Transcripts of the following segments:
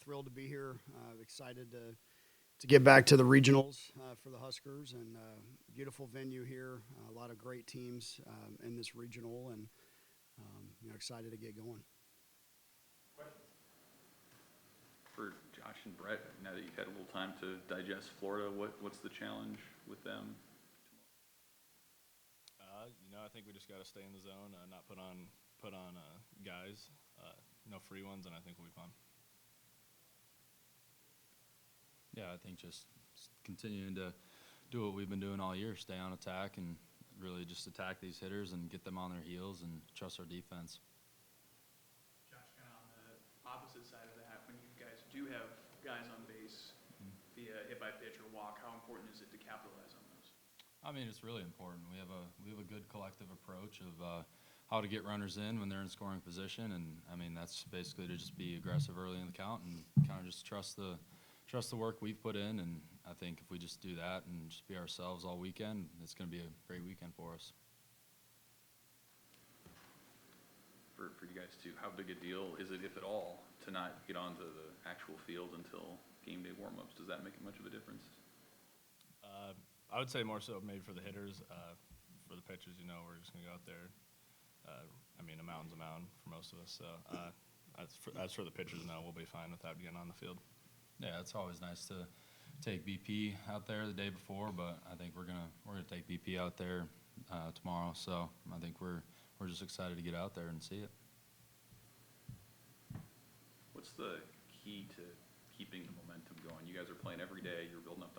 thrilled to be here. Excited to get back to the regionals for the Huskers, and beautiful venue here. A lot of great teams in this regional, and excited to get going. For Josh and Brett, now that you've had a little time to digest Florida, what's the challenge with them? I think we just got to stay in the zone, not put on guys, no free ones, and I think we'll be fine. Yeah, I think just continuing to do what we've been doing all year, stay on attack and really just attack these hitters and get them on their heels and trust our defense. Josh, kind of on the opposite side of that, when you guys do have guys on base via hit by pitch or walk, how important is it to capitalize on those? I mean, it's really important. We have a good collective approach of how to get runners in when they're in scoring position, and I mean that's basically to just be aggressive early in the count and kind of just trust the work we've put in. And I think if we just do that and just be ourselves all weekend, it's going to be a great weekend for us. For you guys too, how big a deal is it, if at all, to not get onto the actual field until game day warm-ups? Does that make much of a difference? I would say more so maybe for the hitters. For the pitchers, we're just going to go out there. A mountain's a mountain for most of us. So as for the pitchers, no, we'll be fine without getting on the field. Yeah, it's always nice to take BP out there the day before, but I think we're gonna take BP out there tomorrow. So I think we're just excited to get out there and see it. What's the key to keeping the momentum going? You guys are playing every day. You're building up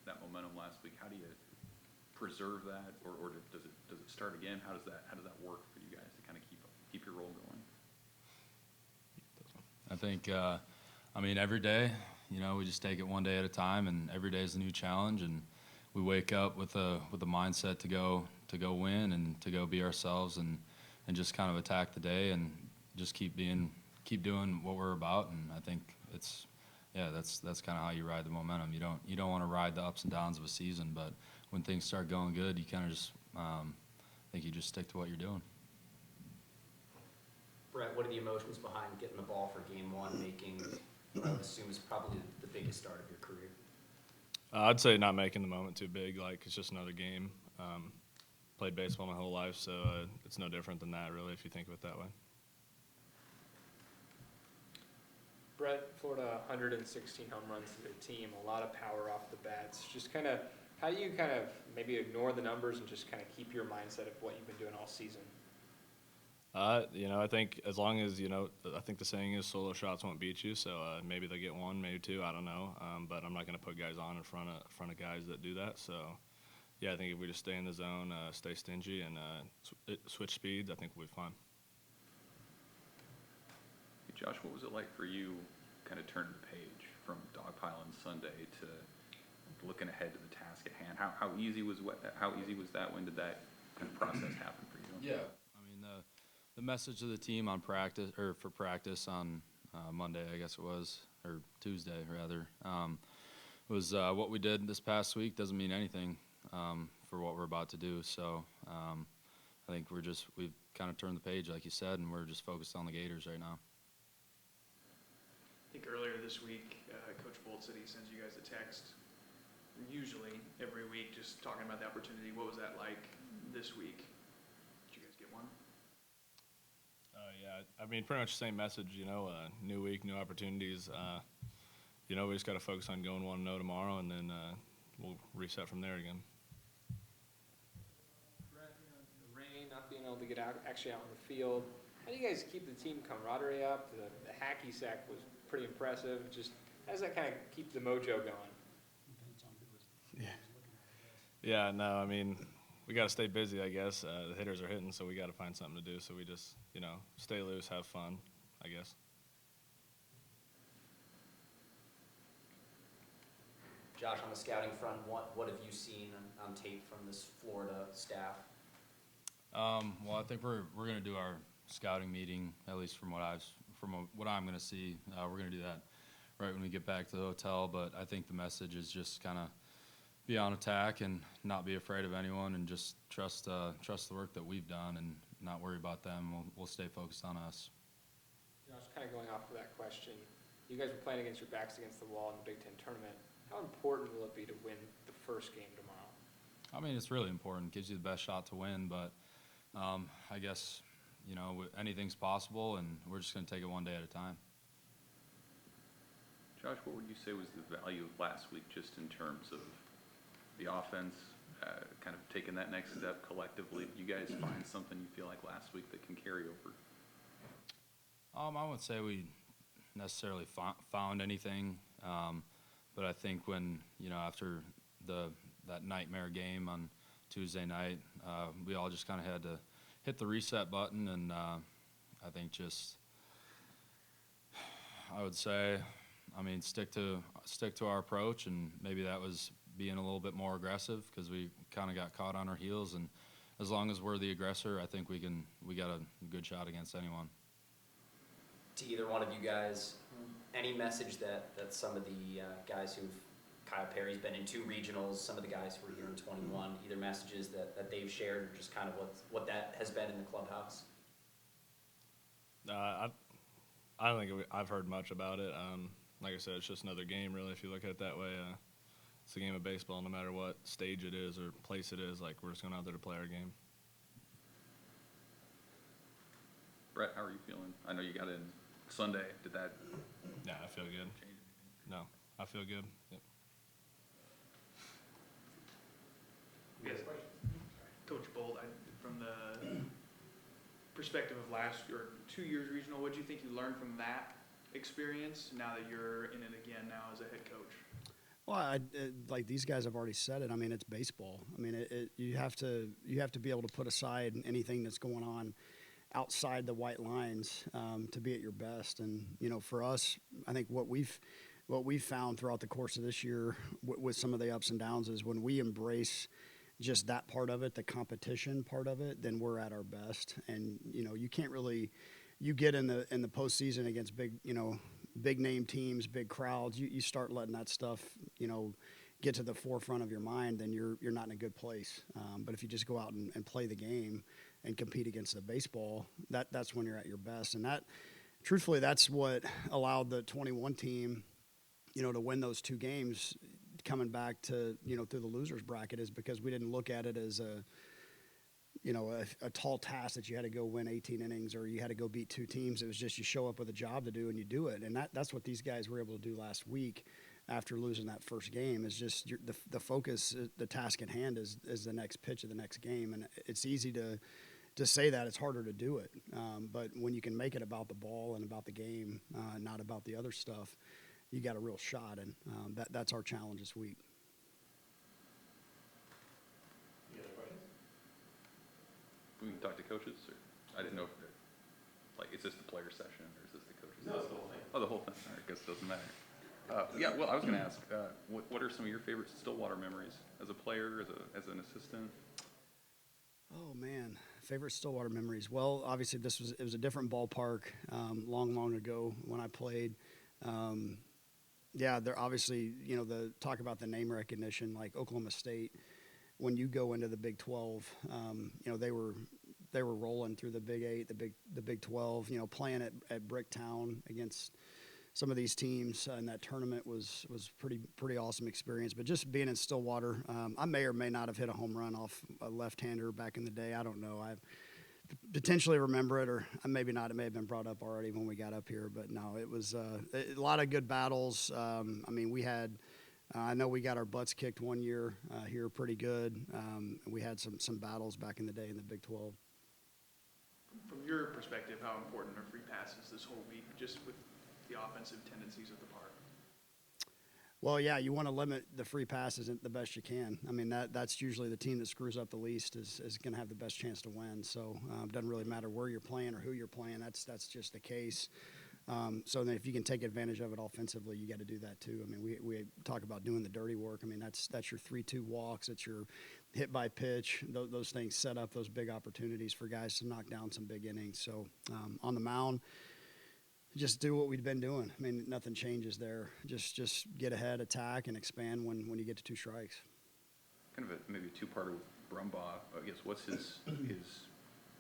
that momentum last week. How do you preserve that, or does it start again? How does that work for you guys to kind of keep your roll going? I think every day, we just take it one day at a time, and every day is a new challenge, and we wake up with a mindset to go win and to go be ourselves and just kind of attack the day and just keep doing what we're about. And I think that's kind of how you ride the momentum. You don't want to ride the ups and downs of a season, but when things start going good, you kind of just think you just stick to what you're doing. Brett, what are the emotions behind getting the ball for game one, making what I would assume is probably the biggest start of your career? I'd say not making the moment too big. Like, it's just another game. Played baseball my whole life, so it's no different than that, really, if you think of it that way. Brett, Florida 116 home runs to their team, a lot of power off the bats. Just kind of, how do you kind of maybe ignore the numbers and just kind of keep your mindset of what you've been doing all season? I think as long as, I think the saying is solo shots won't beat you, so maybe they'll get one, maybe two, I don't know. But I'm not going to put guys on in front of guys that do that. So, yeah, I think if we just stay in the zone, stay stingy, and switch speeds, I think we'll be fine. Hey, Josh, what was it like for you kind of turning the page from dogpiling Sunday to looking ahead to the task at hand? How easy was that? When did that kind of process happen for you? Yeah. The message to the team on practice on Monday, I guess it was, or Tuesday rather, was what we did this past week doesn't mean anything for what we're about to do. So I think we've kind of turned the page, like you said, and we're just focused on the Gators right now. I think earlier this week, Coach Bolt said he sends you guys a text, usually every week, just talking about the opportunity. What was that like this week? Did you guys get one? Yeah, pretty much the same message, new week, new opportunities. We just got to focus on going 1-0 tomorrow, and then we'll reset from there again. Brett, the rain, not being able to get actually out on the field, how do you guys keep the team camaraderie up? The hacky sack was pretty impressive. Just how does that kind of keep the mojo going? Yeah, no, we got to stay busy, I guess. The hitters are hitting, so we got to find something to do. So we just, stay loose, have fun, I guess. Josh, on the scouting front, what have you seen on tape from this Florida staff? Well, I think we're going to do our scouting meeting, at least from what I'm going to see. We're going to do that right when we get back to the hotel. But I think the message is just kind of be on attack and not be afraid of anyone, and just trust the work that we've done and not worry about them. We'll stay focused on us. Josh, kind of going off of that question, You guys were playing against your backs against the wall in the Big Ten tournament. How important will it be to win the first game tomorrow? I mean, it's really important. Gives you the best shot to win, but I guess, you know, anything's possible, and we're just going to take it one day at a time. Josh, what would you say was the value of last week just in terms of the offense, kind of taking that next step collectively? Did you guys find something you feel like last week that can carry over? I wouldn't say we necessarily found anything, but I think when, you know, after that nightmare game on Tuesday night, we all just kind of had to hit the reset button, and I think just, I would say, I mean, stick to our approach, and maybe that was being a little bit more aggressive because we kind of got caught on our heels, and as long as we're the aggressor, I think we got a good shot against anyone. To either one of you guys, any message that some of the guys Kyle Perry's been in 2 regionals, some of the guys who were here in 21, either messages that they've shared or just kind of what that has been in the clubhouse? I don't think I've heard much about it. Like I said, it's just another game, really, if you look at it that way. It's a game of baseball, no matter what stage it is or place it is. Like, we're just going out there to play our game. Brett, how are you feeling? I know you got in Sunday. Did that Yeah, I feel good. change anything? No, I feel good. Yep. Yes. Coach Bolt, from the perspective of last or 2 years regional, what do you think you learned from that experience now that you're in it again now as a head coach? Well, like these guys have already said it. I mean, it's baseball. I mean, you have to be able to put aside anything that's going on outside the white lines to be at your best. And you know, for us, I think what we've found throughout the course of this year with some of the ups and downs is when we embrace just that part of it, the competition part of it, then we're at our best. And you know, you can't really, you get in the postseason against big name teams, big crowds, you start letting that stuff, you know, get to the forefront of your mind, then you're not in a good place. But if you just go out and play the game and compete against the baseball, that's when you're at your best. And that, truthfully, that's what allowed the 21 team, you know, to win those 2 games coming back to, you know, through the losers bracket, is because we didn't look at it as a tall task that you had to go win 18 innings or you had to go beat 2 teams. It was just you show up with a job to do and you do it. And that's what these guys were able to do last week after losing that first game, is just the focus, the task at hand is the next pitch of the next game. And it's easy to say that, it's harder to do it. But when you can make it about the ball and about the game, not about the other stuff, you got a real shot. And that's our challenge this week. We can talk to coaches, or I didn't know if like, is this the player session or is this the coaches? No, it's the whole thing. Oh, the whole thing. All right, I guess it doesn't matter. Yeah, well, I was going to ask, what are some of your favorite Stillwater memories as a player, as an assistant? Oh man, favorite Stillwater memories. Well, obviously it was a different ballpark, long ago when I played. Yeah, they're obviously, you know, the talk about the name recognition, like Oklahoma State. When you go into the Big 12, you know, they were rolling through the Big 8, the Big 12. You know, playing at Bricktown against some of these teams in that tournament was pretty awesome experience. But just being in Stillwater, I may or may not have hit a home run off a left-hander back in the day. I don't know. I potentially remember it, or maybe not. It may have been brought up already when we got up here. But no, it was a lot of good battles. I mean, we had. I know we got our butts kicked one year here pretty good. We had some battles back in the day in the Big 12. From your perspective, how important are free passes this whole week, just with the offensive tendencies of the park? Well, yeah, you want to limit the free passes the best you can. I mean, that's usually the team that screws up the least is going to have the best chance to win. So it doesn't really matter where you're playing or who you're playing. That's just the case. So then if you can take advantage of it offensively, you got to do that too. I mean, we talk about doing the dirty work. I mean, that's your 3-2 walks. It's your hit by pitch. Those things set up those big opportunities for guys to knock down some big innings. So on the mound, just do what we've been doing. I mean, nothing changes there. Just get ahead, attack, and expand when you get to 2 strikes. Kind of maybe a two-parter with Brumbaugh. I guess what's his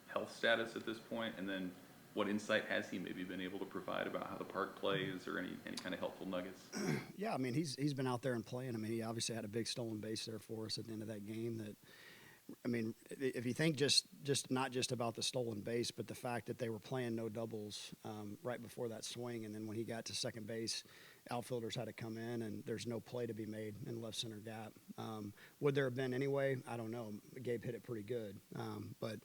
health status at this point, and then what insight has he maybe been able to provide about how the park plays, or any kind of helpful nuggets? Yeah, I mean, he's been out there and playing. I mean, he obviously had a big stolen base there for us at the end of that game. That, I mean, if you think just not just about the stolen base, but the fact that they were playing no doubles right before that swing, and then when he got to second base, outfielders had to come in, and there's no play to be made in left center gap. Would there have been anyway? I don't know. Gabe hit it pretty good, but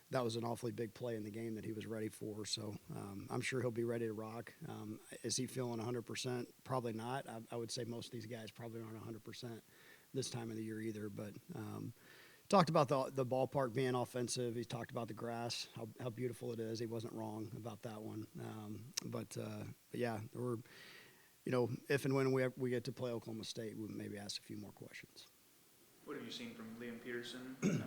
that was an awfully big play in the game that he was ready for. So I'm sure he'll be ready to rock. Is he feeling 100%? Probably not. I would say most of these guys probably aren't 100% this time of the year either. But talked about the ballpark being offensive. He talked about the grass, how beautiful it is. He wasn't wrong about that one. But yeah, we're, if and when we get to play Oklahoma State, we'll maybe ask a few more questions. What have you seen from Liam Peterson, and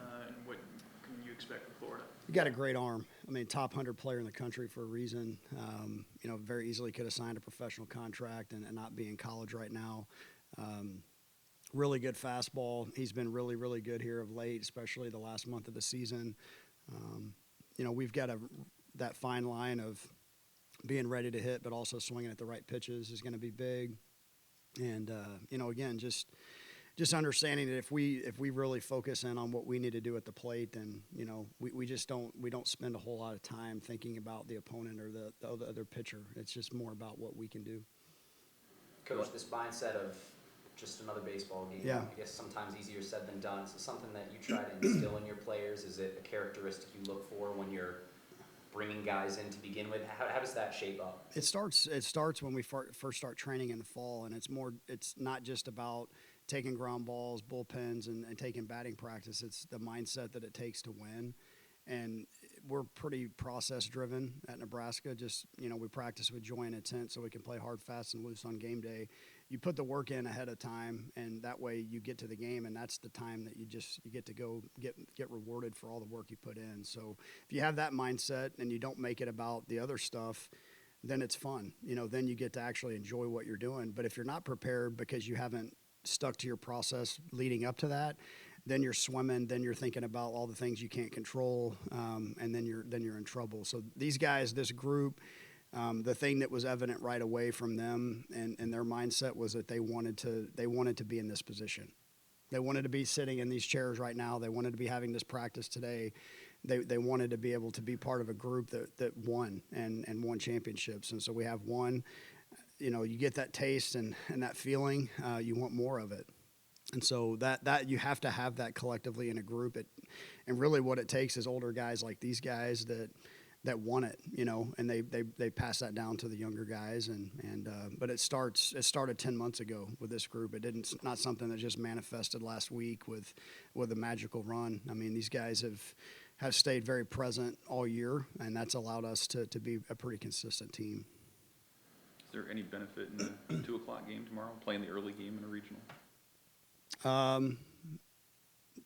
what can you expect from Florida? He got a great arm. I mean, top 100 player in the country for a reason. Very easily could have signed a professional contract and not be in college right now. Really good fastball. He's been really, really good here of late, especially the last month of the season. We've got that fine line of being ready to hit, but also swinging at the right pitches is going to be big. And, again, just understanding that if we really focus in on what we need to do at the plate, then we don't spend a whole lot of time thinking about the opponent or the other pitcher. It's just more about what we can do. Coach, this mindset of just another baseball game, Yeah. I guess sometimes easier said than done. Is it something that you try to instill in your players? Is it a characteristic you look for when you're bringing guys in to begin with? How does that shape up? It starts when we first start training in the fall, and it's not just about taking ground balls, bullpens, and taking batting practice. It's the mindset that it takes to win. And we're pretty process driven at Nebraska. Just, we practice with joy and intent so we can play hard, fast, and loose on game day. You put the work in ahead of time, and that way you get to the game, and that's the time that you get to go get rewarded for all the work you put in. So if you have that mindset and you don't make it about the other stuff, then it's fun. Then you get to actually enjoy what you're doing. But if you're not prepared because you haven't stuck to your process leading up to that, then you're swimming, then you're thinking about all the things you can't control, and then you're in trouble. So these guys, this group, the thing that was evident right away from them and their mindset was that they wanted to be in this position. They wanted to be sitting in these chairs right now. They wanted to be having this practice today. They wanted to be able to be part of a group that won and won championships. And so we have one. You get that taste and that feeling, you want more of it. And so that you have to have that collectively in a group. And really what it takes is older guys like these guys that want it, and they pass that down to the younger guys. But it started 10 months ago with this group. It's not something that just manifested last week with a magical run. I mean, these guys have stayed very present all year, and that's allowed us to be a pretty consistent team. Is there any benefit in the 2:00 game tomorrow, playing the early game in a regional?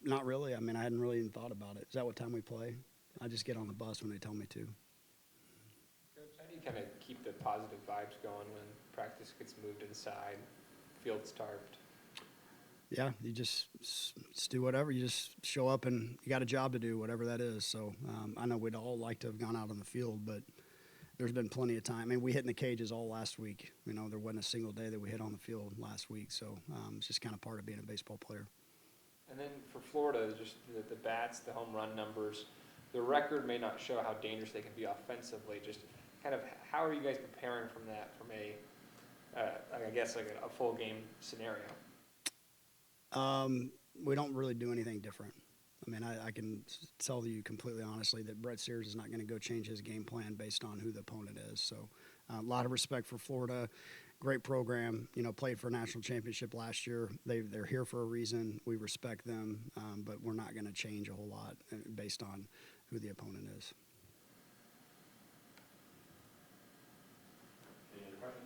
Not really. I mean, I hadn't really even thought about it. Is that what time we play? I just get on the bus when they tell me to. Coach, how do you kind of keep the positive vibes going when practice gets moved inside, field's tarped? Yeah, you just do whatever. You just show up and you got a job to do, whatever that is. So I know we'd all like to have gone out on the field, but there's been plenty of time. I mean, we hit in the cages all last week. There wasn't a single day that we hit on the field last week. So it's just kind of part of being a baseball player. And then for Florida, just the bats, the home run numbers, the record may not show how dangerous they can be offensively. Just kind of how are you guys preparing from that from a full game scenario? We don't really do anything different. I mean, I can tell you completely honestly that Brett Sears is not going to go change his game plan based on who the opponent is. So a lot of respect for Florida. Great program, played for a national championship last year. They're here for a reason. We respect them, but we're not going to change a whole lot based on who the opponent is. Any other questions?